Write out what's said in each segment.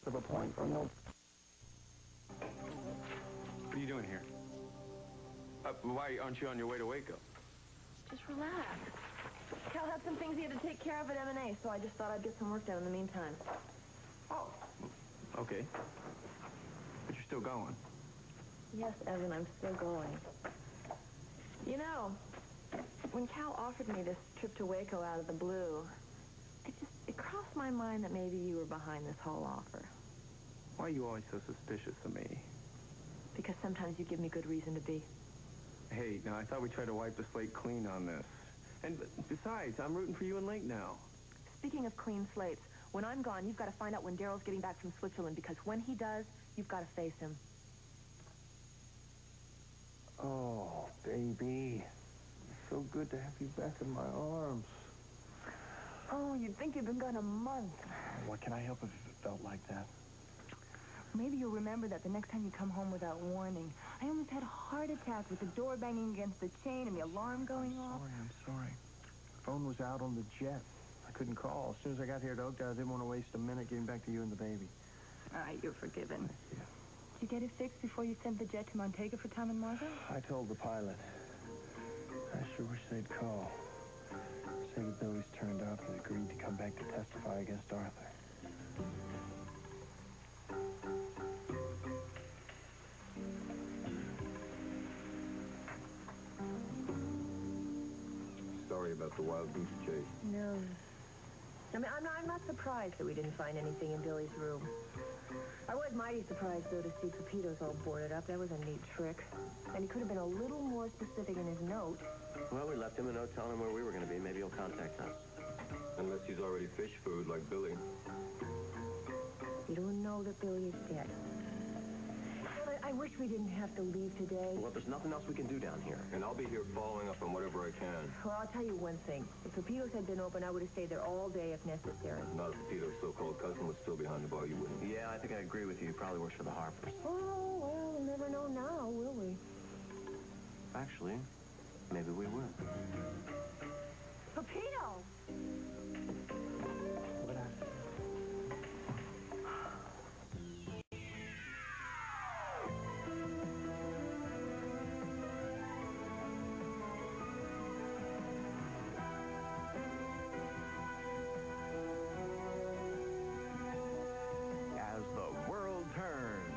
of a point for no... What are you doing here? Why aren't you on your way to Waco? Just relax. Cal had some things he had to take care of at M&A, so I just thought I'd get some work done in the meantime. Oh. Okay. But you're still going. Yes, Evan, I'm still going. You know, when Cal offered me this trip to Waco out of the blue, it crossed my mind that maybe you were behind this whole offer. Why are you always so suspicious of me? Because sometimes you give me good reason to be. Hey, now I thought we tried to wipe the slate clean on this. And besides, I'm rooting for you and Link now. Speaking of clean slates, when I'm gone, you've got to find out when Daryl's getting back from Switzerland, because when he does, you've got to face him. Oh, baby. It's so good to have you back in my arms. Oh, you'd think you'd been gone a month. What can I help if it felt like that? Maybe you'll remember that the next time you come home without warning. I almost had a heart attack with the door banging against the chain and the alarm going off. I'm sorry. The phone was out on the jet. I couldn't call. As soon as I got here to Oakdale, I didn't want to waste a minute getting back to you and the baby. All right, you're forgiven. Yeah. Did you get it fixed before you sent the jet to Montego for Tom and Margot? I told the pilot. I sure wish they'd call. Say that Billy's turned up and agreed to come back to testify against Arthur. Sorry about the wild goose chase. No. I mean, I'm not surprised that we didn't find anything in Billy's room. I was mighty surprised, though, to see Pepito's all boarded up. That was a neat trick. And he could have been a little more specific in his note. Well, we left him a note telling him where we were going to be. Maybe he'll contact us. Unless he's already fish food like Billy. You don't know that Billy is dead. I wish we didn't have to leave today. Well, there's nothing else we can do down here. And I'll be here following up on whatever I can. Well, I'll tell you one thing. If Pepito's had been open, I would have stayed there all day if necessary. Not if Peter's so-called cousin was still behind the bar, you wouldn't. Yeah, I think I agree with you. He probably works for the Harpers. Oh, well, we'll never know now, will we? Actually, maybe we will. Pepito! What happened? As the world turns.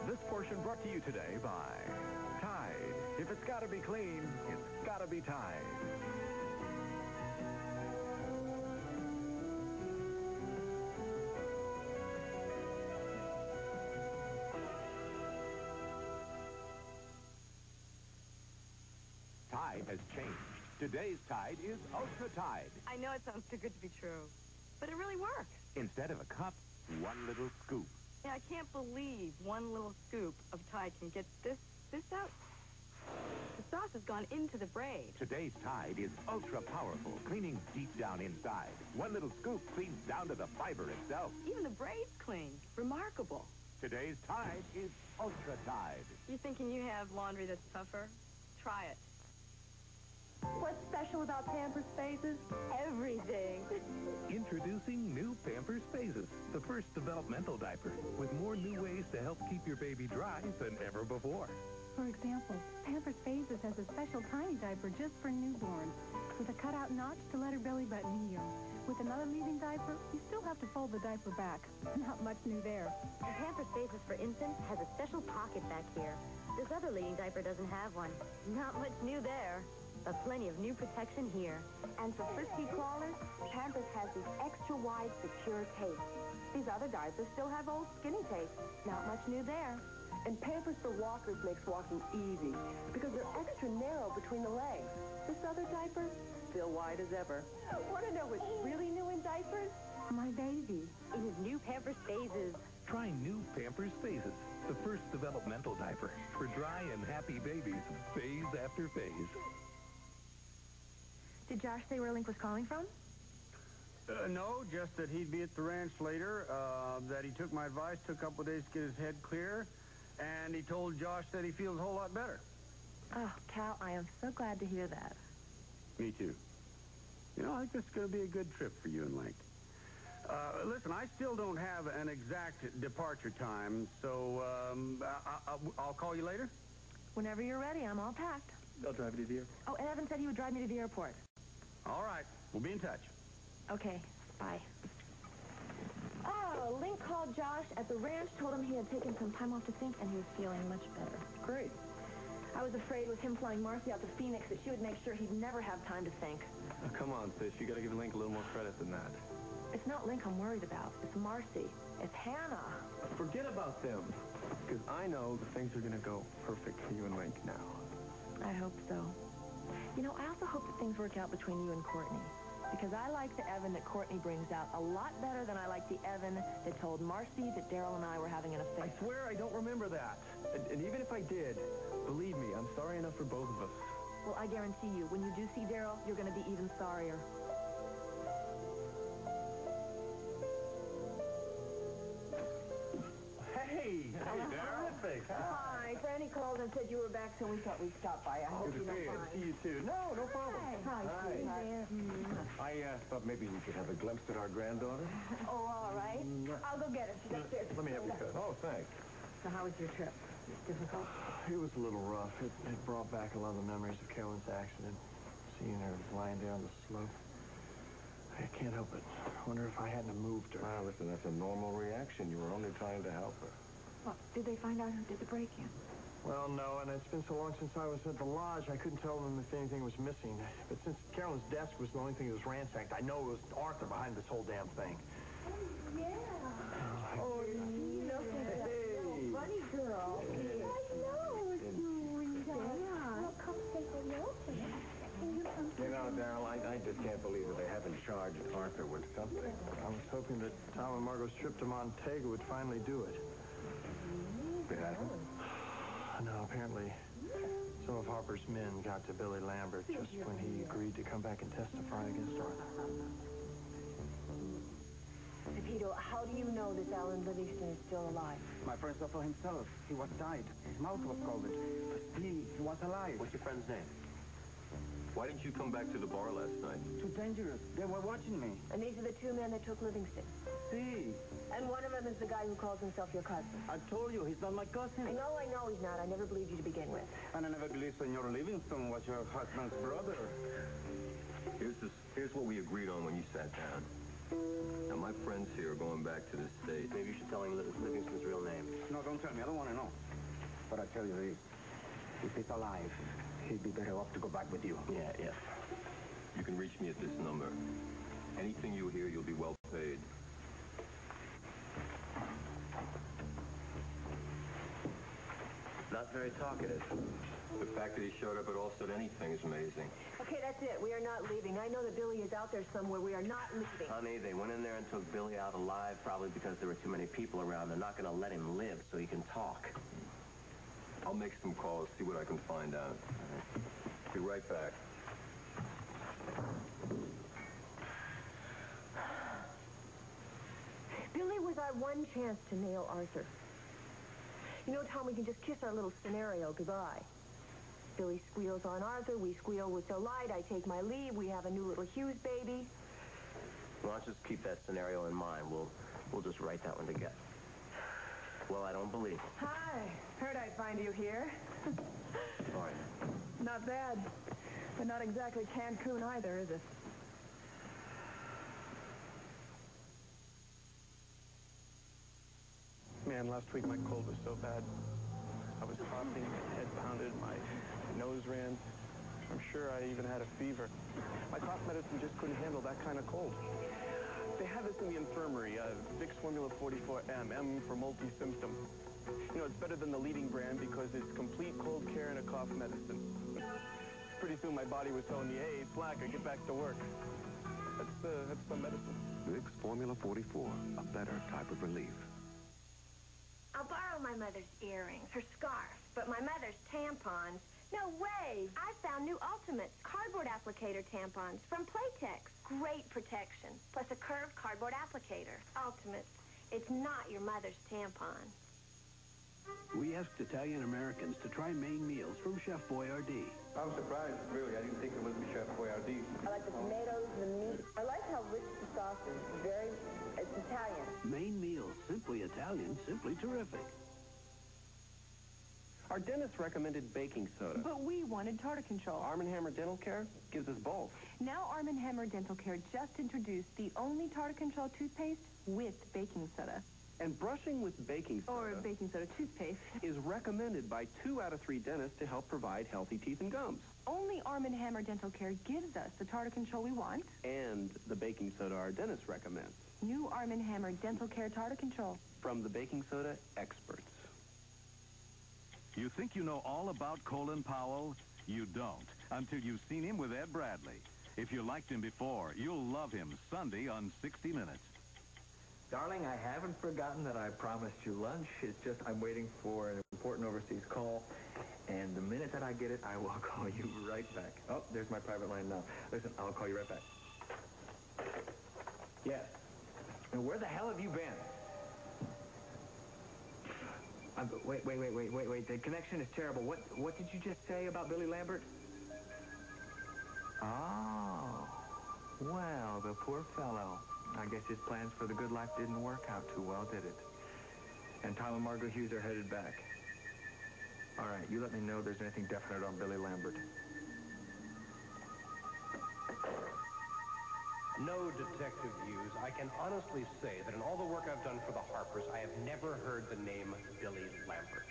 This portion brought to you today by Tide. If it's gotta be clean, it's gotta be Tide. Tide has changed. Today's Tide is Ultra Tide. I know it sounds too good to be true, but it really works. Instead of a cup, one little scoop. Yeah, I can't believe one little scoop of Tide can get this out. The sauce has gone into the braid. Today's Tide is ultra powerful, cleaning deep down inside. One little scoop cleans down to the fiber itself. Even the braid's clean. Remarkable. Today's Tide is Ultra Tide. You thinking you have laundry that's tougher? Try it. What's special about Pampers Phases? Everything. Introducing new Pampers Phases, the first developmental diaper, with more new ways to help keep your baby dry than ever before. For example, Pampers Phases has a special tiny diaper just for newborns, with a cutout notch to let her belly button heal. With another leading diaper, you still have to fold the diaper back. Not much new there. And Pampers Phases for infants has a special pocket back here. This other leading diaper doesn't have one. Not much new there, but plenty of new protection here. And for frisky crawlers, Pampers has this extra wide, secure tape. These other diapers still have old skinny tape. Not much new there. And Pampers for walkers makes walking easy because they're extra narrow between the legs. This other diaper, still wide as ever. Want to know what's really new in diapers? My baby. In his new Pampers Phases. Try new Pampers Phases, the first developmental diaper for dry and happy babies, phase after phase. Did Josh say where Link was calling from? No, just that he'd be at the ranch later, that he took my advice, took a couple of days to get his head clear, and he told Josh that he feels a whole lot better. Oh, Cal, I am so glad to hear that. Me too. You know, I think this is going to be a good trip for you and Link. Listen, I still don't have an exact departure time, so I'll call you later. Whenever you're ready, I'm all packed. I'll drive you to the airport. Oh, and Evan said he would drive me to the airport. All right. We'll be in touch. Okay, bye. Oh, Link called Josh at the ranch, told him he had taken some time off to think, and he was feeling much better. Great. I was afraid with him flying Marcy out to Phoenix that she would make sure he'd never have time to think. Oh, come on, sis. You gotta give Link a little more credit than that. It's not Link I'm worried about. It's Marcy. It's Hannah. Forget about them. Because I know that things are gonna go perfect for you and Link now. I hope so. You know, I also hope that things work out between you and Courtney. Because I like the Evan that Courtney brings out a lot better than I like the Evan that told Marcy that Daryl and I were having an affair. I swear I don't remember that. And even if I did, believe me, I'm sorry enough for both of us. Well, I guarantee you, when you do see Daryl, you're going to be even sorrier. Hey, terrific. Hi, Franny called and said you were back, so we thought we'd stop by. I hope you don't mind. See you too. No problem. Hi, sweetheart. I thought maybe we could have a glimpse at our granddaughter. Oh, all right. I'll go get her. She's upstairs. Let me have your coat. Oh, thanks. So how was your trip? Difficult? It was a little rough. It brought back a lot of the memories of Carolyn's accident. Seeing her lying there on the slope. I can't help it. I wonder if I hadn't have moved her. Well, listen, that's a normal reaction. You were only trying to help her. What, did they find out who did the break-in? Well, no, and it's been so long since I was at the lodge, I couldn't tell them if anything was missing. But since Carolyn's desk was the only thing that was ransacked, I know it was Arthur behind this whole damn thing. Yeah. Oh, you look at that little bunny girl. I know, sweetheart. Well, come say hello to me. You know, Daryl, I just can't believe that they haven't charged Arthur with something. I was hoping that Tom and Margot's trip to Montego would finally do it. It hasn't? No, apparently some of Harper's men got to Billy Lambert just when he agreed to come back and testify against Arthur. Pepito, how do you know this Alan Livingston is still alive? My friend saw for himself. He was died. His mouth was covered. He was alive. What's your friend's name? Why didn't you come back to the bar last night? Too dangerous. They were watching me. And these are the two men that took Livingston. See, And one of them is the guy who calls himself your cousin. I told you, he's not my cousin. I know he's not. I never believed you to begin with. And I never believed Senor Livingston was your husband's brother. Here's what we agreed on when you sat down. Now, my friends here are going back to the States. Maybe you should tell him Livingston's real name. No, don't tell me. I don't want to know. But I tell you this, if he's alive, he'd be better off to go back with you. Yeah, if. You can reach me at this number. Anything you hear, you'll be well paid. Not very talkative. The fact that he showed up at all said anything is amazing. Okay, that's it. We are not leaving. I know that Billy is out there somewhere. We are not leaving. Honey, they went in there and took Billy out alive, probably because there were too many people around. They're not going to let him live so he can talk. I'll make some calls, see what I can find out. Be right back. Billy was our one chance to nail Arthur. You know, Tom, we can just kiss our little scenario goodbye. Billy squeals on Arthur, we squeal with delight, I take my leave, we have a new little Hughes baby. Well, let's just keep that scenario in mind. We'll just write that one together. Well, I don't believe it. Hi. Heard I'd find you here. Sorry. Not bad. But not exactly Cancun either, is it? Man, last week my cold was so bad. I was coughing, my head pounded, my nose ran. I'm sure I even had a fever. My cough medicine just couldn't handle that kind of cold. They have this in the infirmary, Vicks Formula 44M, M for multi-symptom. You know, it's better than the leading brand because it's complete cold care and a cough medicine. Pretty soon my body was telling me, hey, slacker, get back to work. That's the medicine. Vicks Formula 44, a better type of relief. I'll borrow my mother's earrings, her scarf, but my mother's tampons. No way! I found new Ultimate cardboard applicator tampons from Playtex. Great protection, plus a curved cardboard applicator. Ultimate. It's not your mother's tampon. We asked Italian Americans to try main meals from Chef Boyardee. I'm surprised, really. I didn't think it was Chef Boyardee. I like the tomatoes, the meat. I like how rich the sauce is. It's Maine meals, simply Italian, simply terrific. Our dentist recommended baking soda. But we wanted tartar control. Arm & Hammer Dental Care gives us both. Now Arm & Hammer Dental Care just introduced the only tartar control toothpaste with baking soda. And brushing with baking soda... Or baking soda toothpaste. ...is recommended by 2 out of 3 dentists to help provide healthy teeth and gums. Only Arm & Hammer Dental Care gives us the tartar control we want. And the baking soda our dentist recommends. New Arm & Hammer Dental Care tartar control. From the baking soda experts. You think you know all about Colin Powell? You don't, until you've seen him with Ed Bradley. If you liked him before, you'll love him Sunday on 60 Minutes. Darling, I haven't forgotten that I promised you lunch. It's just I'm waiting for an important overseas call, and the minute that I get it, I will call you right back. Oh, there's my private line now. Listen, I'll call you right back. Yes. And where the hell have you been? Wait. The connection is terrible. What did you just say about Billy Lambert? Oh. Well, the poor fellow. I guess his plans for the good life didn't work out too well, did it? And Tom and Margot Hughes are headed back. All right, you let me know if there's anything definite on Billy Lambert. No detective views. I can honestly say that in all the work I've done for the Harpers, I have never heard the name Billy Lambert.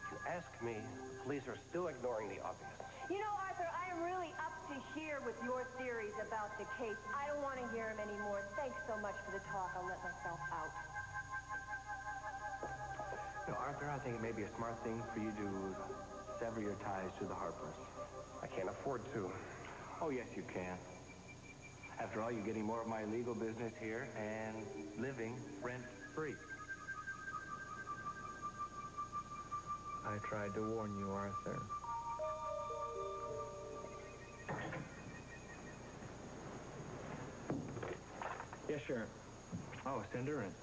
If you ask me, the police are still ignoring the obvious. You know, Arthur, I am really up to here with your theories about the case. I don't want to hear them anymore. Thanks so much for the talk. I'll let myself out. No, Arthur, I think it may be a smart thing for you to sever your ties to the Harpers. I can't afford to. Oh, yes, you can. After all, you're getting more of my legal business here and living rent-free. I tried to warn you, Arthur. Yes, sure. Oh, send her in.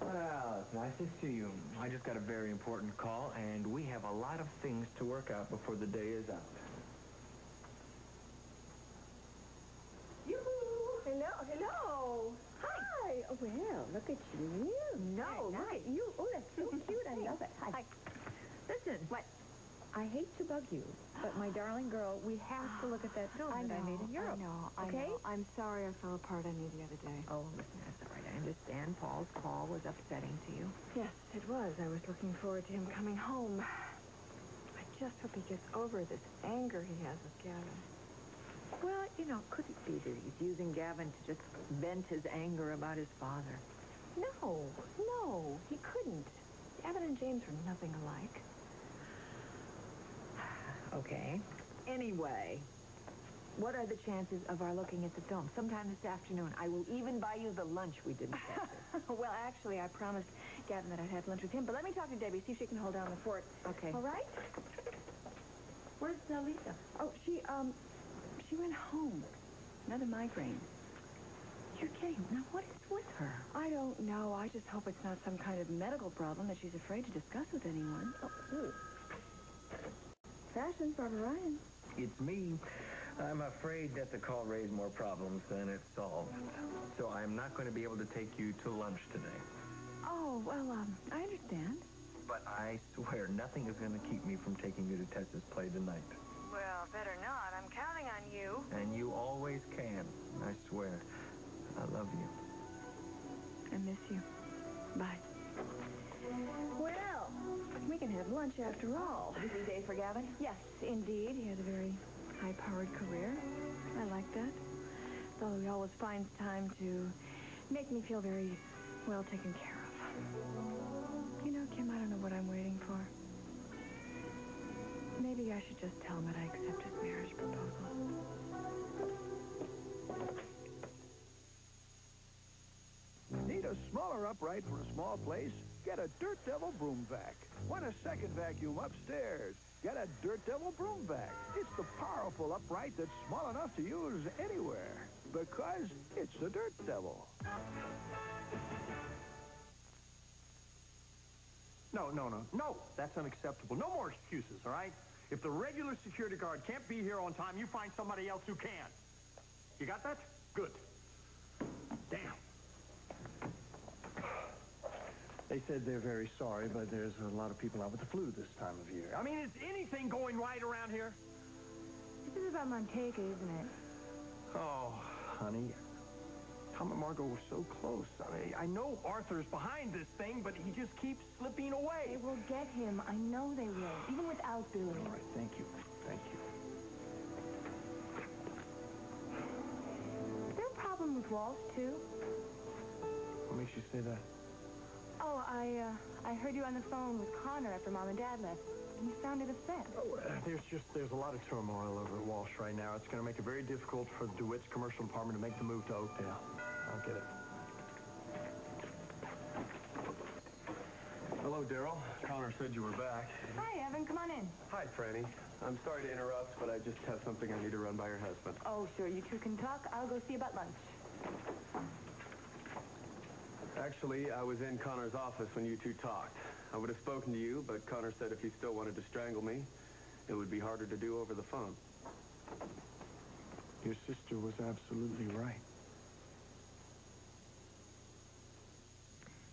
Well, it's nice to see you. I just got a very important call, and we have a lot of things to work out before the day is out. Yoo-hoo! Hello. Hi. Oh, well, look at you. No, look at you. Oh, that's so cute. I love it. Hi. Listen. What? I hate to bug you, but my darling girl, we have to look at that film that I made in Europe. I okay? know. I'm sorry I fell apart on you the other day. Oh, listen, that's all right. I understand Paul's call was upsetting to you. Yes, it was. I was looking forward to him coming home. I just hope he gets over this anger he has with Gavin. Well, you know, could it be that he's using Gavin to just vent his anger about his father? No, he couldn't. Gavin and James are nothing alike. Okay. Anyway, what are the chances of our looking at the film sometime this afternoon? I will even buy you the lunch we didn't get. Well, actually, I promised Gavin that I'd have lunch with him, but let me talk to Debbie, see if she can hold down the fort. Okay. All right? Where's Lisa? Oh, she went home. Another migraine. You're kidding. Now, what is with her? I don't know. I just hope it's not some kind of medical problem that she's afraid to discuss with anyone. Oh, ooh. Fashion, Barbara Ryan. It's me. I'm afraid that the call raised more problems than it solved. So I'm not going to be able to take you to lunch today. Oh, well, I understand. But I swear nothing is going to keep me from taking you to Tessa's play tonight. Well, better not. I'm counting on you. And you always can. I swear. I love you. I miss you. Bye. Well, we can have lunch after all. Busy day for Gavin? Yes, indeed. He has a very high-powered career. I like that. Though he always finds time to make me feel very well taken care of. You know, Kim, I don't know what I'm waiting for. Maybe I should just tell him that I accept his marriage proposal. Need a smaller upright for a small place? Get a Dirt Devil broom vac. Want a second vacuum upstairs? Get a Dirt Devil broom vac. It's the powerful upright that's small enough to use anywhere. Because it's the Dirt Devil. No. No, that's unacceptable. No more excuses, all right? If the regular security guard can't be here on time, you find somebody else who can. You got that? Good. Damn. They said they're very sorry, but there's a lot of people out with the flu this time of year. I mean, is anything going right around here? This is about Montega, isn't it? Oh, honey. Tom and Margot were so close. I mean, I know Arthur's behind this thing, but he just keeps slipping away. They will get him. I know they will, even without Billy. All right, thank you. Thank you. Is there a problem with Walsh, too? What makes you say that? Oh, I heard you on the phone with Connor after Mom and Dad left. You sounded upset. Oh, there's a lot of turmoil over at Walsh right now. It's going to make it very difficult for DeWitt's commercial department to make the move to Oakdale. I'll get it. Hello, Daryl. Connor said you were back. Hi, Evan. Come on in. Hi, Franny. I'm sorry to interrupt, but I just have something I need to run by your husband. Oh, sure. You two can talk. I'll go see about lunch. Actually, I was in Connor's office when you two talked. I would have spoken to you, but Connor said if he still wanted to strangle me, it would be harder to do over the phone. Your sister was absolutely right.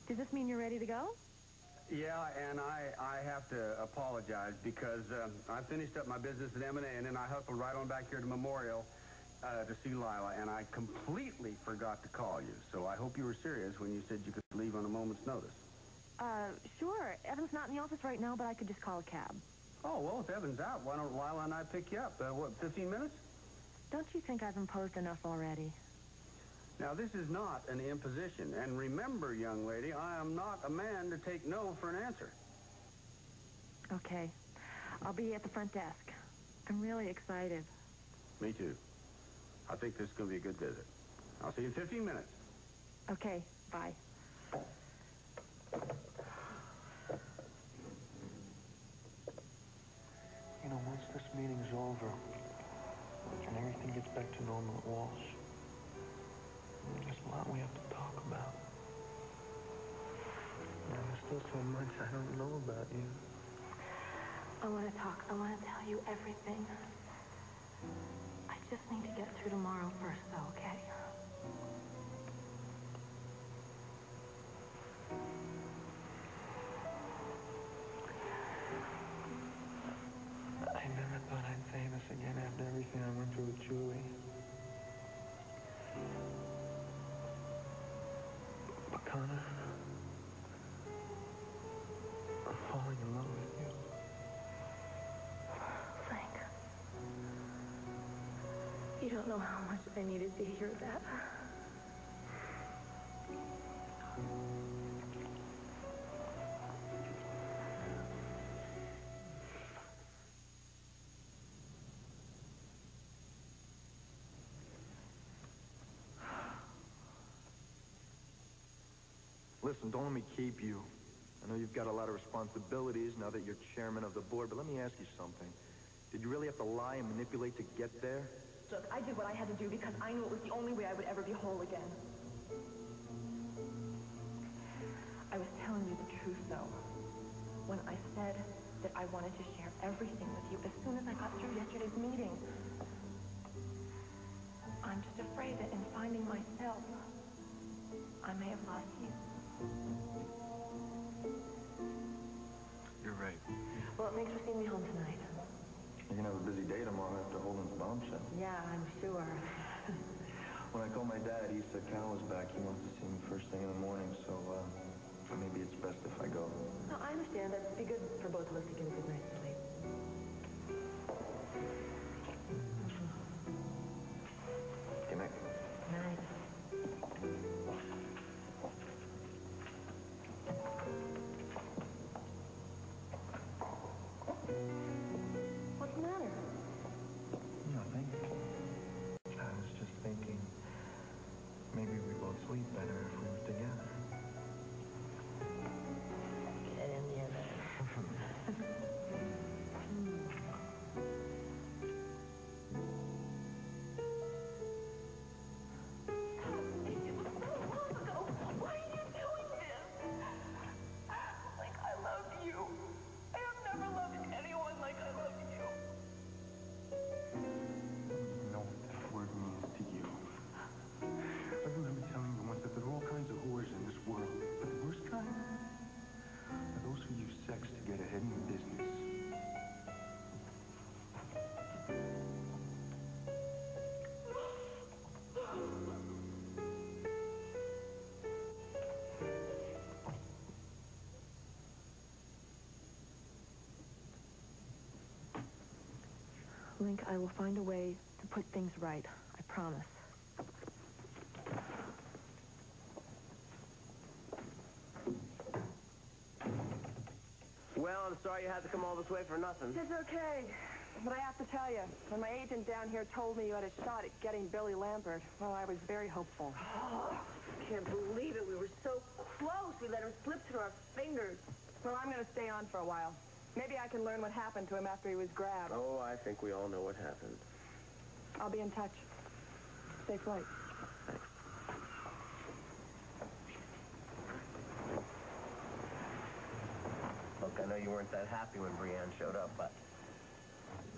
Does this mean you're ready to go? Yeah, and I have to apologize because I finished up my business at M&A, and then I hustled right on back here to Memorial to see Lila, and I completely forgot to call you. So I hope you were serious when you said you could leave on a moment's notice. Sure. Evan's not in the office right now, but I could just call a cab. Oh, well, if Evan's out, why don't Lila and I pick you up? What, 15 minutes? Don't you think I've imposed enough already? Now, this is not an imposition. And remember, young lady, I am not a man to take no for an answer. Okay. I'll be at the front desk. I'm really excited. Me too. I think this is going to be a good visit. I'll see you in 15 minutes. Okay. Bye. You know, once this meeting's over and everything gets back to normal at Walsh, there's a lot we have to talk about. There's still so much I don't know about you. I want to talk. I want to tell you everything. I just need to get through tomorrow first, though, okay? I never thought I'd say this again after everything I went through with Julie. But Connor, I'm falling in love with you. Frank, you don't know how much I needed to hear that. Listen, don't let me keep you. I know you've got a lot of responsibilities now that you're chairman of the board, but let me ask you something. Did you really have to lie and manipulate to get there? Look, I did what I had to do because I knew it was the only way I would ever be whole again. I was telling you the truth, though. When I said that I wanted to share everything with you as soon as I got through yesterday's meeting. I'm just afraid that in finding myself, I may have lost you. You're right. Well, thanks for seeing me home tonight. You're gonna have a busy day tomorrow after Holden's bombshell. Yeah, I'm sure. When I called my dad, he said Cal was back. He wants to see me first thing in the morning, so maybe it's best if I go. No, I understand. That'd be good for both of us to get a good night's sleep. Good night. Night. What's the matter? Nothing. I was just thinking maybe we both sleep better if we were together. Get in here, then. Link, I will find a way to put things right. I promise. Well, I'm sorry you had to come all this way for nothing. It's okay. But I have to tell you, when my agent down here told me you had a shot at getting Billy Lambert, well, I was very hopeful. Oh, can't believe it. We were so close. We let him slip through our fingers. Well, I'm going to stay on for a while. Maybe I can learn what happened to him after he was grabbed. Oh, I think we all know what happened. I'll be in touch. Safe flight. Thanks. Look, I know you weren't that happy when Brienne showed up, but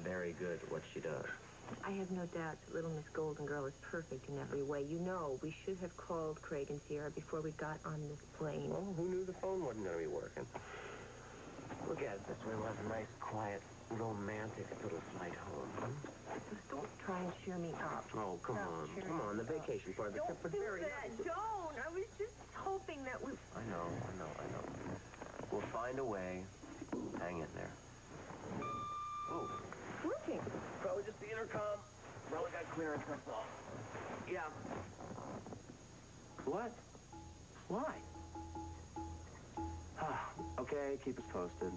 very good at what she does. I have no doubt that little Miss Golden Girl is perfect in every way. You know, we should have called Craig and Sierra before we got on this plane. Well, who knew the phone wasn't going to be working? Look at it this way. We'll have a nice, quiet, romantic little flight home. Just don't try and cheer me up. Oh, come on. Come on. The vacation part of the trip was very nice. Don't. I was just hoping that we... I know. We'll find a way. Hang in there. Ooh. Working. Probably just the intercom. Probably got clearance, that's all. Yeah. What? Why? Okay, keep us posted.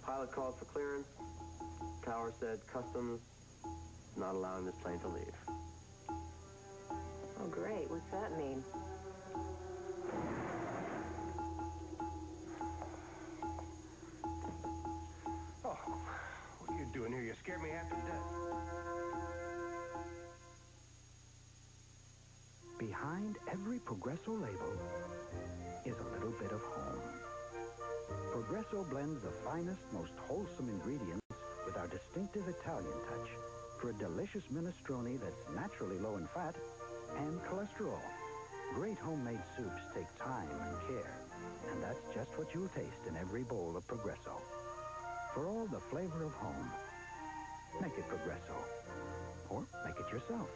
Pilot called for clearance. Tower said customs not allowing this plane to leave. Oh, great. What's that mean? Oh, what are you doing here? You scared me half to death. Behind every Progresso label is a little bit of home. Progresso blends the finest, most wholesome ingredients with our distinctive Italian touch for a delicious minestrone that's naturally low in fat and cholesterol. Great homemade soups take time and care, and that's just what you'll taste in every bowl of Progresso. For all the flavor of home, make it Progresso, or make it yourself.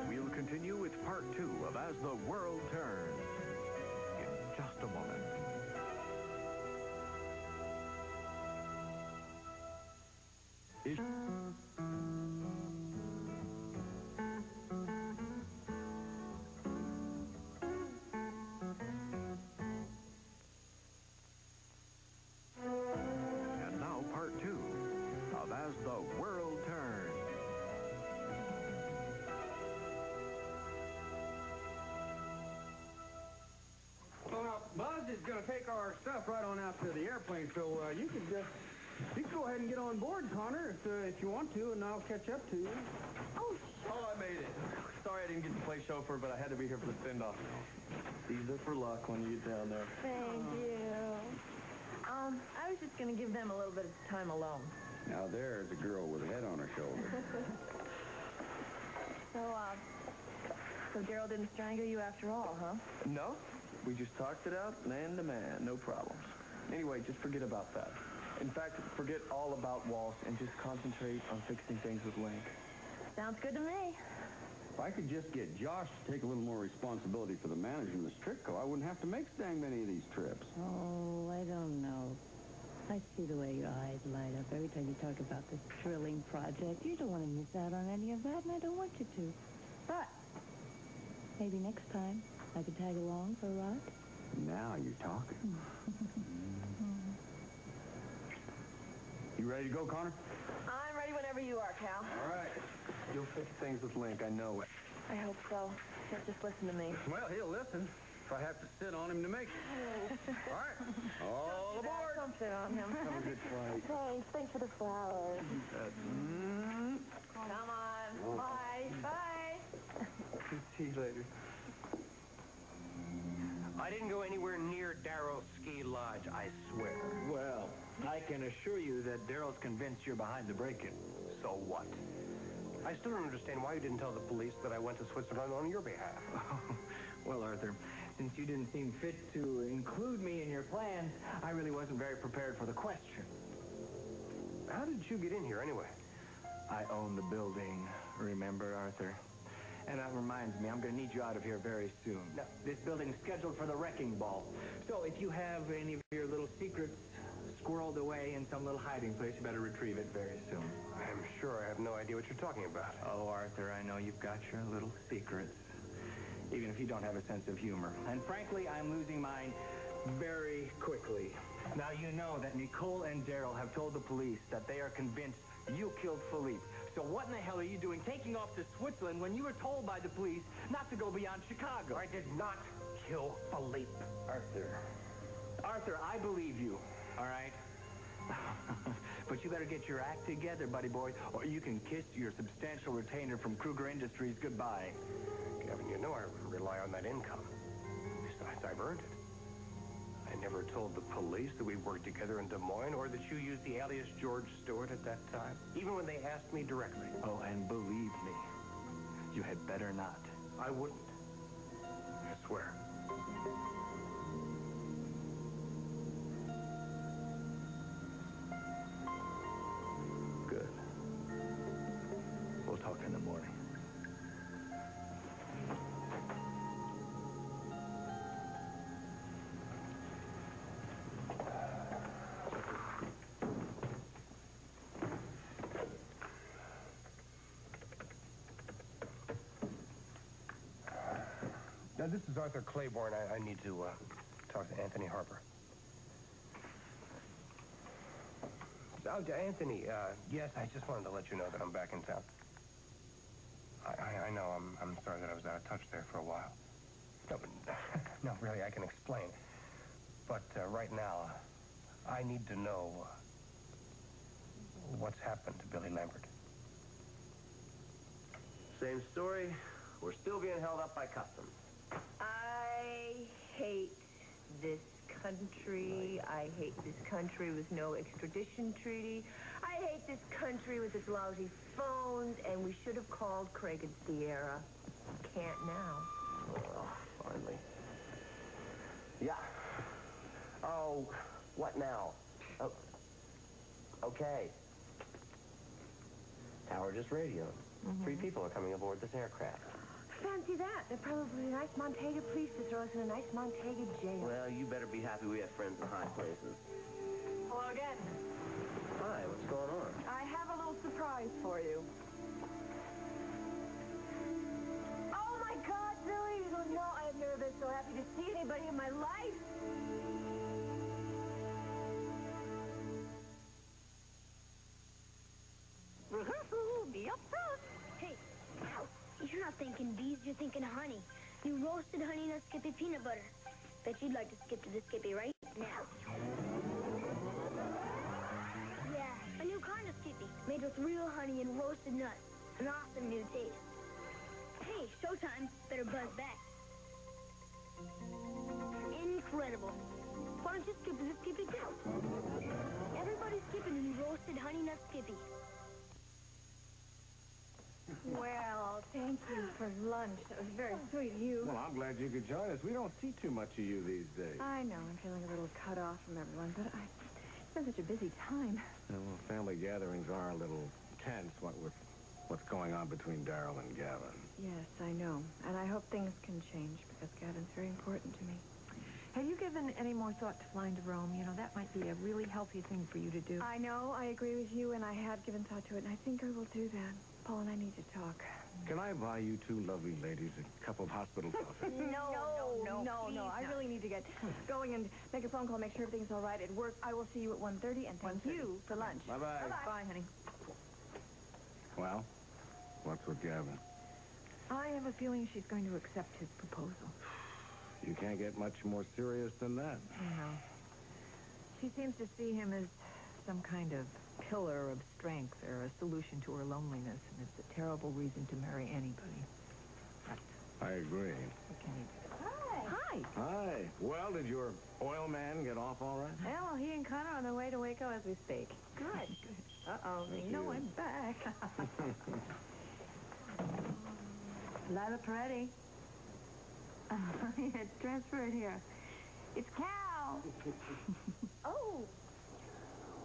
We'll continue with part 2 of As the World Turns in just a moment. And now part 2 of As the World Turns. Well, now, Buzz is going to take our stuff right on out to the airplane, so you can go ahead and get on board, Connor, if you want to, and I'll catch up to you. Oh, I made it. Sorry I didn't get to play chauffeur, but I had to be here for the send-off. These are for luck when you get down there. Thank you. I was just going to give them a little bit of time alone. Now, there's a girl with a head on her shoulder. So Gerald didn't strangle you after all, huh? No, we just talked it out, man to man, no problems. Anyway, just forget about that. In fact, forget all about Walsh and just concentrate on fixing things with Link. Sounds good to me. If I could just get Josh to take a little more responsibility for the management of Strictco, I wouldn't have to make so dang many of these trips. Oh, I don't know. I see the way your eyes light up every time you talk about this thrilling project. You don't want to miss out on any of that, and I don't want you to. But maybe next time I could tag along for a ride. Now you're talking. You ready to go, Connor? I'm ready whenever you are, Cal. All right. You'll fix things with Link, I know it. I hope so. Can't just listen to me. Well, he'll listen if I have to sit on him to make it. All right. All aboard. Don't sit on him. Have a good flight. Thanks for the flowers. Come on. Bye. Bye. See you later. I didn't go anywhere near Darrell's ski lodge, I swear. Well, I can assure you that Darrell's convinced you're behind the break-in. So what? I still don't understand why you didn't tell the police that I went to Switzerland on your behalf. Well, Arthur, since you didn't seem fit to include me in your plans, I really wasn't very prepared for the question. How did you get in here, anyway? I own the building, remember, Arthur? And that reminds me, I'm going to need you out of here very soon. This building's scheduled for the wrecking ball. So if you have any of your little secrets squirreled away in some little hiding place. You better retrieve it very soon. I'm sure I have no idea what you're talking about. Oh, Arthur, I know you've got your little secrets, even if you don't have a sense of humor. And frankly, I'm losing mine very quickly. Now, you know that Nicole and Daryl have told the police that they are convinced you killed Philippe. So what in the hell are you doing taking off to Switzerland when you were told by the police not to go beyond Chicago? I did not kill Philippe. Arthur, I believe you, all right? But you better get your act together, buddy boy, or you can kiss your substantial retainer from Kruger Industries goodbye. Kevin, you know I rely on that income. Besides, I've earned it. I never told the police that we worked together in Des Moines or that you used the alias George Stewart at that time, even when they asked me directly. Oh, and believe me, you had better not. I wouldn't. I swear. Good. We'll talk in the morning. Now, this is Arthur Claiborne. I need to talk to Anthony Harper. Oh, to Anthony, yes, I just wanted to let you know that I'm back in town. I know, I'm sorry that I was out of touch there for a while. No, but, no, really, I can explain. But right now, I need to know what's happened to Billy Lambert. Same story. We're still being held up by customs. I hate this country. I hate this country with no extradition treaty. I hate this country with its lousy phones, and we should have called Craig and Sierra. Can't now. Oh, finally. Yeah. Oh, what now? Oh, okay. Tower just radioed. 3 people are coming aboard this aircraft. Fancy that. They're probably a nice Montega police to throw us in a nice Montega jail. Well, you better be happy we have friends in high places. Hello again. Hi, what's going on? I have a little surprise for you. Oh, my God, Billy. You don't know I have never been so happy to see anybody in my life. Be up front. Hey, Al, you're not thinking bees, you're thinking honey. You roasted honey nut Skippy peanut butter. Bet you'd like to skip to the Skippy right now. Yeah, a new kind of Skippy, made with real honey and roasted nuts. An awesome new taste. Hey, showtime. Better buzz back. Incredible. Why don't you skip to the Skippy too? Everybody's skipping a new roasted honey nut Skippy. Well, thank you for lunch. That was very sweet of you. Well, I'm glad you could join us. We don't see too much of you these days. I know. I'm feeling a little cut off from everyone, but it's been such a busy time. Well, family gatherings are a little tense, what with what's going on between Daryl and Gavin. Yes, I know. And I hope things can change, because Gavin's very important to me. Have you given any more thought to flying to Rome? You know, that might be a really healthy thing for you to do. I know. I agree with you, and I have given thought to it, and I think I will do that. Paul and I need to talk. Can I buy you 2 lovely ladies a cup of hospital coffee? No. I really need to get going and make a phone call, make sure everything's all right at work. I will see you at 1:30, and thank you for lunch. Bye-bye. Bye-bye. Bye, honey. Well, what's with Gavin? I have a feeling she's going to accept his proposal. You can't get much more serious than that. No. She seems to see him as some kind of pillar of strength or a solution to her loneliness, and it's a terrible reason to marry anybody. I agree. What can you do? Hi. Hi. Well, did your oil man get off all right? Yeah, well, he and Connor are on their way to Waco as we speak. Good. Uh-oh. Thank No, you. I'm back. Lila Peretti. Yeah, transfer it here. It's Cal. Oh.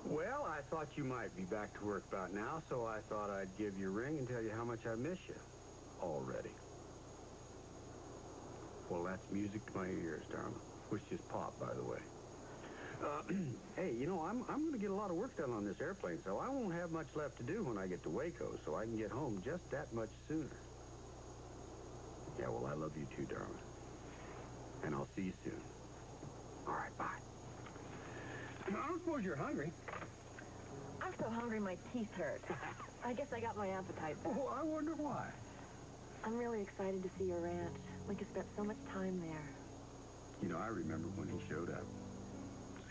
Well, I thought you might be back to work about now, so I thought I'd give you a ring and tell you how much I miss you already. Well, that's music to my ears, darling. Which just popped, by the way. Hey, you know, I'm going to get a lot of work done on this airplane, so I won't have much left to do when I get to Waco, so I can get home just that much sooner. Yeah, well, I love you too, darling. And I'll see you soon. All right, bye. I don't suppose you're hungry. I'm so hungry my teeth hurt. I guess I got my appetite back. Oh, I wonder why. I'm really excited to see your ranch. We could spend so much time there. You know, I remember when he showed up.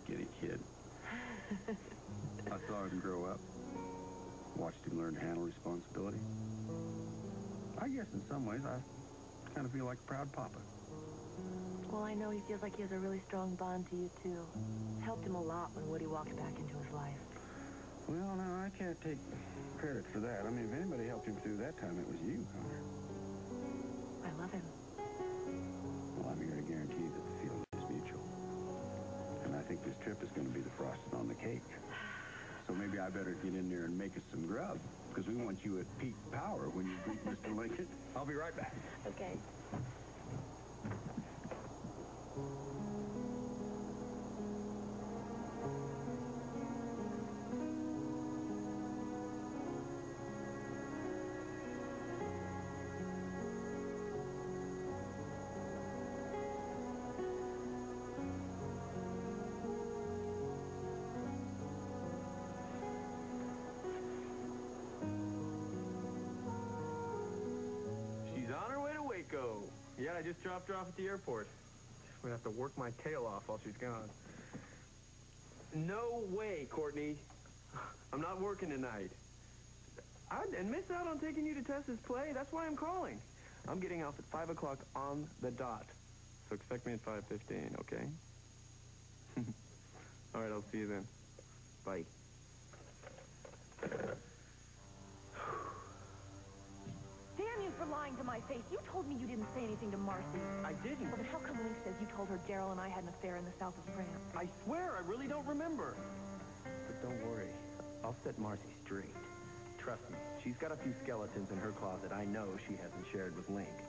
Skinny kid. I saw him grow up. Watched him learn to handle responsibility. I guess in some ways I kind of feel like a proud papa. Well, I know he feels like he has a really strong bond to you, too. Helped him a lot when Woody walked back into his life. Well, no, I can't take credit for that. I mean, if anybody helped him through that time, it was you, Connor. I love him. Well, I'm here to guarantee that the feeling is mutual. And I think this trip is going to be the frosting on the cake. So maybe I better get in there and make us some grub, because we want you at peak power when you greet Mr. Lincoln. I'll be right back. Okay. Yeah, I just dropped her off at the airport. I'm gonna have to work my tail off while she's gone. No way, Courtney. I'm not working tonight. I'd miss out on taking you to Tessa's play. That's why I'm calling. I'm getting off at 5 o'clock on the dot. So expect me at 5:15, okay? All right, I'll see you then. Bye. Damn you for lying to my face. You told me you didn't say anything to Marcy. I didn't. Well, then how come Link says you told her Daryl and I had an affair in the south of France? I swear, I really don't remember. But don't worry. I'll set Marcy straight. Trust me, she's got a few skeletons in her closet I know she hasn't shared with Link.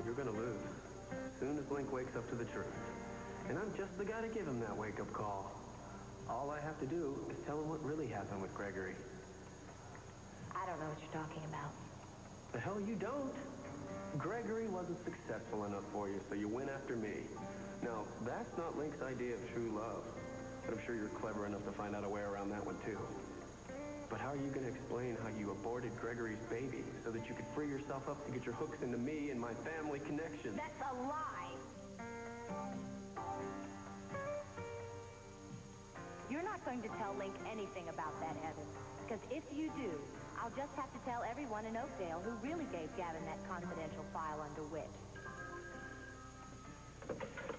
You're gonna lose as soon as Link wakes up to the truth. And I'm just the guy to give him that wake-up call. All I have to do is tell him what really happened with Gregory. I don't know what you're talking about. The hell you don't. Gregory wasn't successful enough for you, so you went after me. Now, that's not Link's idea of true love. But I'm sure you're clever enough to find out a way around that one, too. But how are you going to explain how you aborted Gregory's baby so that you could free yourself up to get your hooks into me and my family connections? That's a lie. You're not going to tell Link anything about that, Evan. Because if you do, I'll just have to tell everyone in Oakdale who really gave Gavin that confidential file under wit.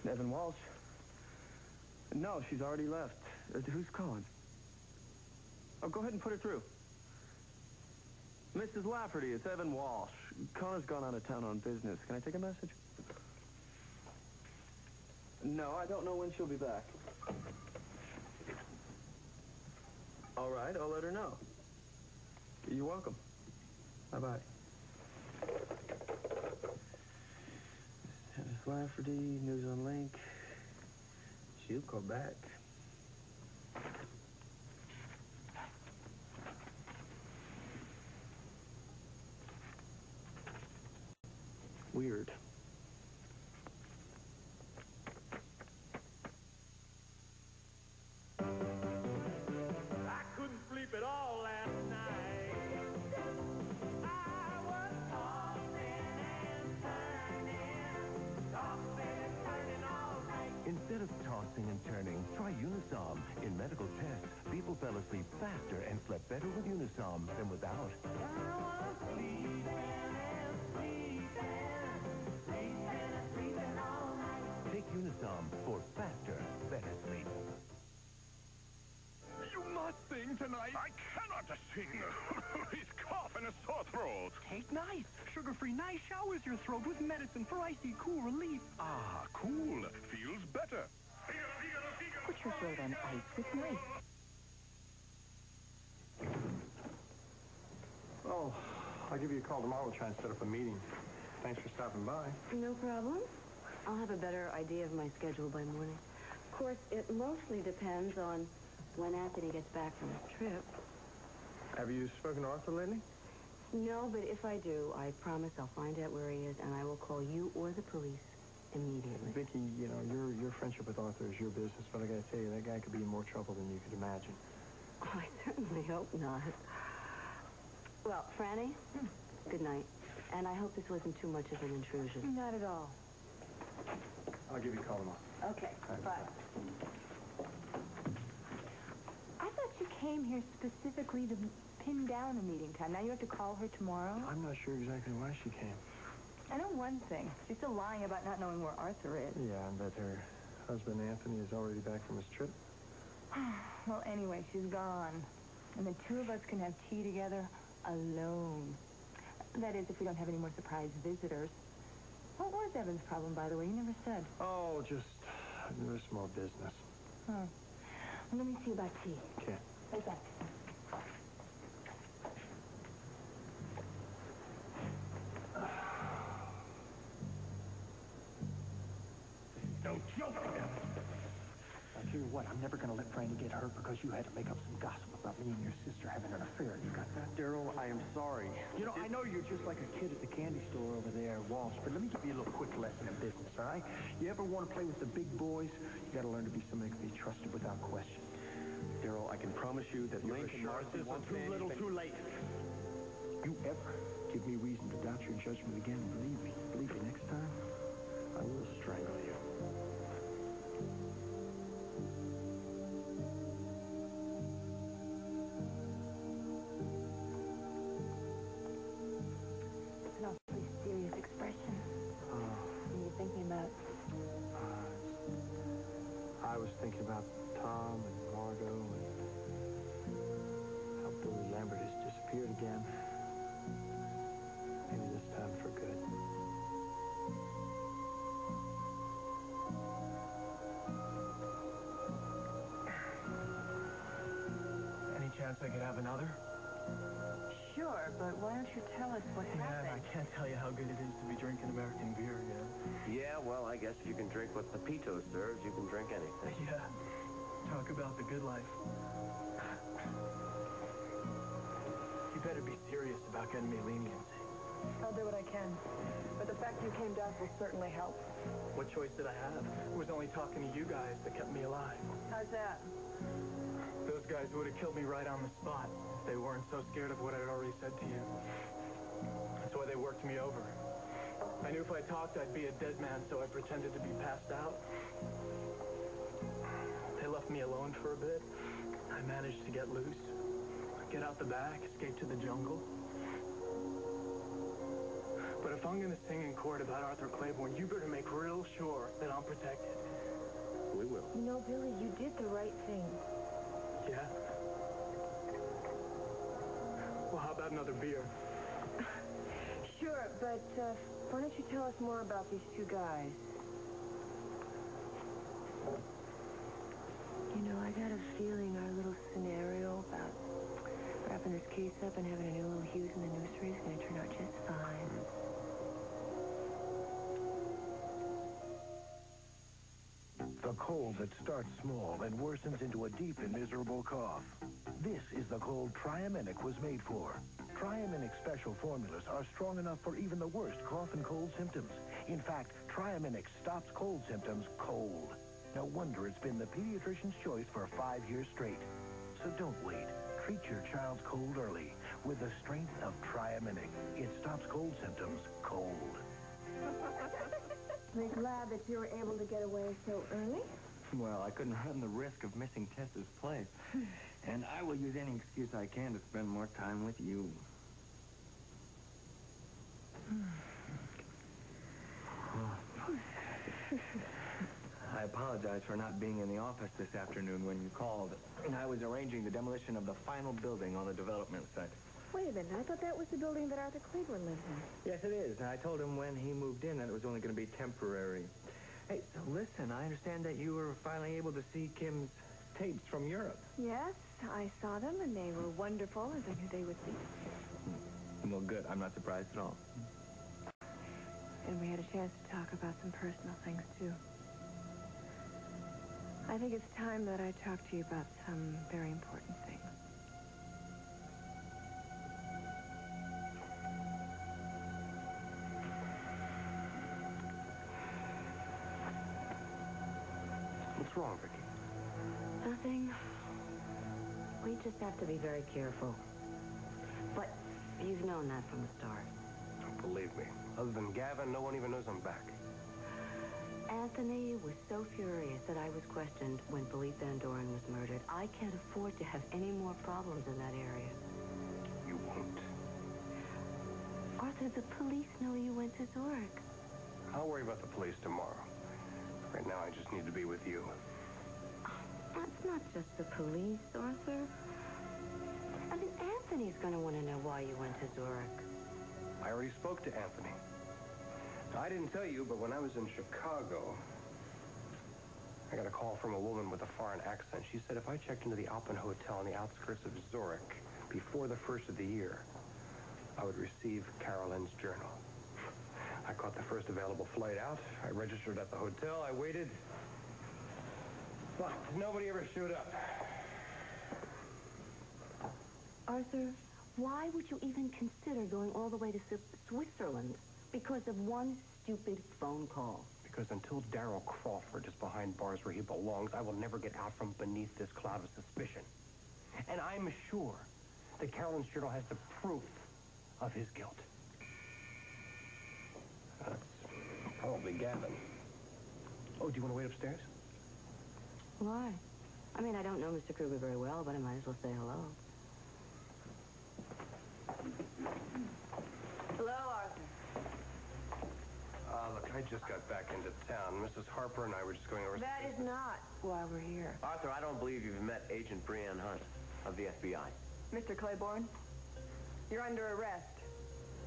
Evan Walsh? No, she's already left. Who's calling? Oh, go ahead and put her through. Mrs. Lafferty, it's Evan Walsh. Connor's gone out of town on business. Can I take a message? No, I don't know when she'll be back. All right, I'll let her know. You're welcome. Bye-bye. Mrs. Lafferty, news on Link. She'll call back. Weird. I couldn't sleep at all last night. I was tossing and turning all night. Instead of tossing and turning, try Unisom. In medical tests, people fell asleep faster and slept better with Unisom than without. I was sleeping and sleeping all night. Take Unisom for faster, better sleep. You must sing tonight. I cannot sing. He's cough and a sore throat. Take Nice. Sugar-free Nice showers your throat with medicine for icy cool relief. Ah, cool. Feels better. Put your throat on ice with Nice. Oh, I'll give you a call tomorrow and try and set up a meeting. Thanks for stopping by. No problem. I'll have a better idea of my schedule by morning. Of course, it mostly depends on when Anthony gets back from his trip. Have you spoken to Arthur lately? No, but if I do, I promise I'll find out where he is, and I will call you or the police immediately. Vicki, you know, your friendship with Arthur is your business, but I gotta tell you, that guy could be in more trouble than you could imagine. Oh, I certainly hope not. Well, Franny, good night. And I hope this wasn't too much of an intrusion. Not at all. I'll give you a call tomorrow. Okay, bye. I thought you came here specifically to pin down a meeting time. Now you have to call her tomorrow? I'm not sure exactly why she came. I know one thing. She's still lying about not knowing where Arthur is. Yeah, and that her husband, Anthony, is already back from his trip. Well, anyway, she's gone. And the two of us can have tea together alone. That is, if we don't have any more surprise visitors. What was Evan's problem, by the way? You never said. Oh, just a small business. Oh. Well, let me see about tea. Okay. Right back. No joke, Evan. I tell you what, I'm never going to let Franny get hurt because you had to make up some gossip about me and your sister having an affair. You got that? Daryl, I am sorry. You know, I know you're just like a kid at the candy store over there, Walsh, but let me give you a little quick lesson in business, all right? You ever want to play with the big boys? You got to learn to be somebody who can be trusted without question. Daryl, I can promise you that Lincoln Marcy won't too say little, anything. too late. You ever give me reason to doubt your judgment again, believe me, next time, I will strangle you. It's an awfully serious expression. What are you thinking about? I was thinking about Tom and Margot and how Billy Lambert has disappeared again. Maybe this time for good. Any chance I could have another? Sure, but why don't you tell us what Man, happened? I can't tell you how good it is to be drinking American beer again. Yeah, well, I guess if you can drink what Pepito serves, you can drink anything. Yeah. Talk about the good life. You better be serious about getting me leniency. I'll do what I can. But the fact you came to us will certainly help. What choice did I have? It was only talking to you guys that kept me alive. How's that? Those guys would have killed me right on the spot if they weren't so scared of what I'd already said to you. That's why they worked me over. I knew if I talked, I'd be a dead man, so I pretended to be passed out. They left me alone for a bit. I managed to get loose, get out the back, escape to the jungle. But if I'm going to sing in court about Arthur Claiborne, you better make real sure that I'm protected. We will. You know, Billy, you did the right thing. Yeah? Well, how about another beer? Sure, but why don't you tell us more about these two guys? You know, I got a feeling our little scenario about wrapping this case up and having a new little Hughes in the nursery is going to turn out just fine. The cold that starts small and worsens into a deep and miserable cough. This is the cold Triaminic was made for. Triaminic special formulas are strong enough for even the worst cough and cold symptoms. In fact, Triaminic stops cold symptoms cold. No wonder it's been the pediatrician's choice for 5 years straight. So don't wait. Treat your child's cold early with the strength of Triaminic. It stops cold symptoms cold. We're glad that you were able to get away so early. Well, I couldn't run the risk of missing Tessa's play. And I will use any excuse I can to spend more time with you. I apologize for not being in the office this afternoon when you called. I was arranging the demolition of the final building on the development site. Wait a minute, I thought that was the building that Arthur Claiborne lived in. Yes, it is. And I told him when he moved in that it was only going to be temporary. Hey, so listen, I understand that you were finally able to see Kim's tapes from Europe. Yes, I saw them, and they were wonderful, as I knew they would be. Well, good. I'm not surprised at all. And we had a chance to talk about some personal things, I think it's time that I talk to you about some very important things. What's wrong, Vicky? Nothing. We just have to be very careful. But you've known that from the start. Believe me, other than Gavin, no one even knows I'm back. Anthony was so furious that I was questioned when Philippe Van Doren was murdered. I can't afford to have any more problems in that area. You won't. Arthur, the police know you went to Zurich. I'll worry about the police tomorrow. Right now, I just need to be with you. That's not just the police, Arthur. I mean, Anthony's going to want to know why you went to Zurich. I already spoke to Anthony. I didn't tell you, but when I was in Chicago, I got a call from a woman with a foreign accent. She said if I checked into the Alpen Hotel on the outskirts of Zurich before the first of the year, I would receive Carolyn's journal. I caught the first available flight out. I registered at the hotel. I waited. But nobody ever showed up. Arthur, why would you even consider going all the way to Switzerland? Because of one stupid phone call. Because until Darrell Crawford is behind bars where he belongs, I will never get out from beneath this cloud of suspicion. And I'm sure that Carolyn's journal has the proof of his guilt. That's probably Gavin. Oh, do you want to wait upstairs? Why? I mean, I don't know Mr. Kruger very well, but I might as well say hello. Hello, Arthur. Look, I just got back into town. Mrs. Harper and I were just going over... That is not why we're here. Arthur, I don't believe you've met Agent Brianne Hunt of the FBI. Mr. Claiborne, you're under arrest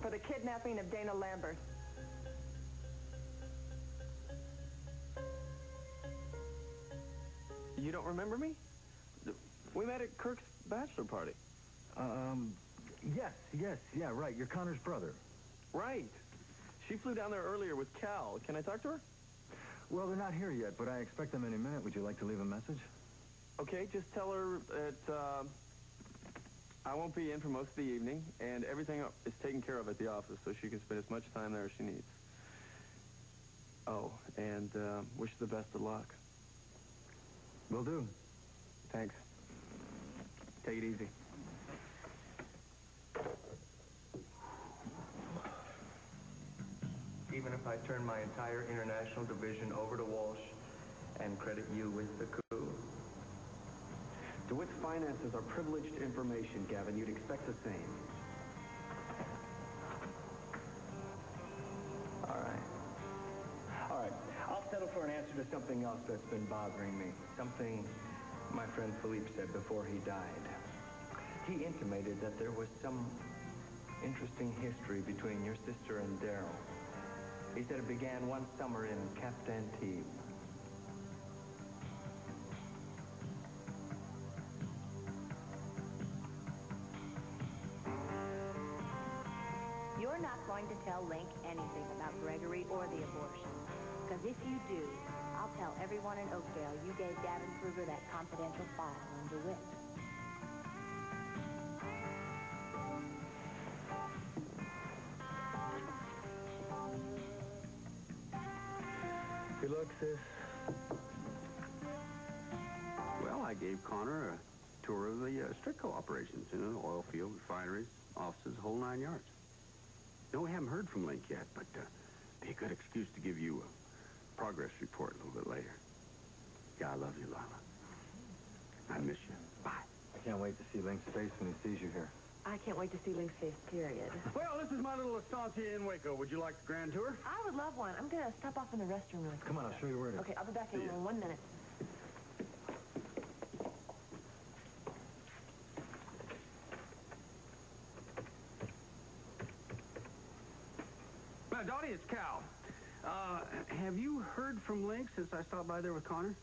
for the kidnapping of Dana Lambert. You don't remember me? We met at Kirk's bachelor party. Yeah, right. You're Connor's brother. Right. She flew down there earlier with Cal. Can I talk to her? Well, they're not here yet, but I expect them any minute. Would you like to leave a message? Okay, just tell her that I won't be in for most of the evening, and everything is taken care of at the office, so she can spend as much time there as she needs. Oh, and wish her the best of luck. Will do. Thanks. Take it easy. Even if I turn my entire international division over to Walsh and credit you with the coup. DeWitt's finances are privileged information, Gavin. You'd expect the same. All right. I'll settle for an answer to something else that's been bothering me. Something my friend Philippe said before he died. He intimated that there was some interesting history between your sister and Darrell. He said it began one summer in Cap d'Antibes. You're not going to tell Link anything about Gregory or the abortion. Because if you do, I'll tell everyone in Oakdale you gave Gavin Kruger that confidential file on DeWitt. Good luck, sis. Well, I gave Connor a tour of the Strico operations, oil field, refineries, offices, the whole 9 yards. No, we haven't heard from Link yet, but be a good excuse to give you a progress report a little bit later. Yeah, I love you, Lila. I miss you. Bye. I can't wait to see Link's face when he sees you here. I can't wait to see Link's face, period. Well, this is my little estancia in Waco. Would you like the grand tour? I would love one. I'm going to stop off in the restroom really quick. Come on, I'll show you where it is. Okay, I'll be back in 1 minute. Dottie, it's Cal. Have you heard from Link since I stopped by there with Connor?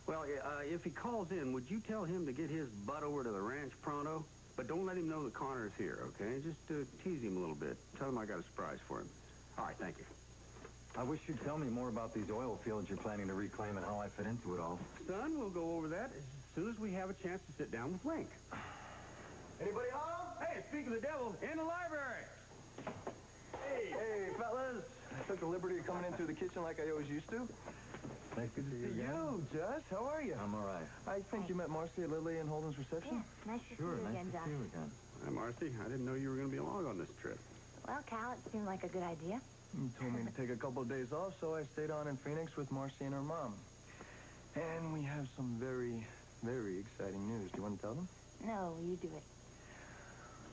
Well, if he calls in, would you tell him to get his butt over to the ranch pronto? But don't let him know that Connor's here, okay? Just tease him a little bit. Tell him I got a surprise for him. All right, thank you. I wish you'd tell me more about these oil fields you're planning to reclaim and how I fit into it all. Son, we'll go over that as soon as we have a chance to sit down with Link. Anybody home? Hey, speak of the devil, in the library. Hey, fellas. I took the liberty of coming in through the kitchen like I always used to. Nice to see you again. You, Jess, how are you? I'm all right. I think you met Marcy at Lily and Holden's reception? Yeah, nice to see you again, Josh. you again. Hi, Marcy. I didn't know you were going to be along on this trip. Well, Cal, it seemed like a good idea. You told me to take a couple of days off, so I stayed on in Phoenix with Marcy and her mom. And we have some very, very exciting news. Do you want to tell them? No, you do it.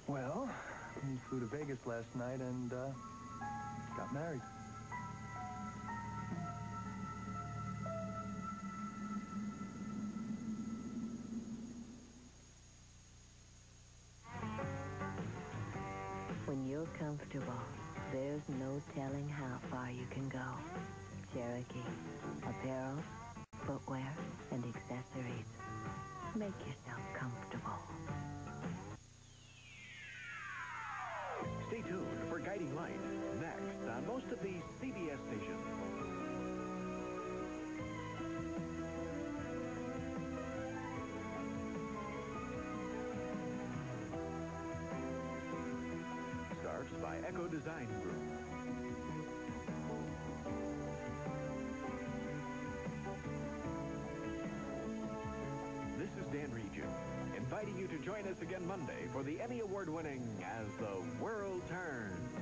Well, we flew to Vegas last night and, got married. When you're comfortable, there's no telling how far you can go. Cherokee. Apparel, footwear, and accessories. Make yourself comfortable. Stay tuned for Guiding Light, next on most of these CBS stations. Scarves by Echo Design Group. This is Dan Regent, inviting you to join us again Monday for the Emmy Award-winning As the World Turns.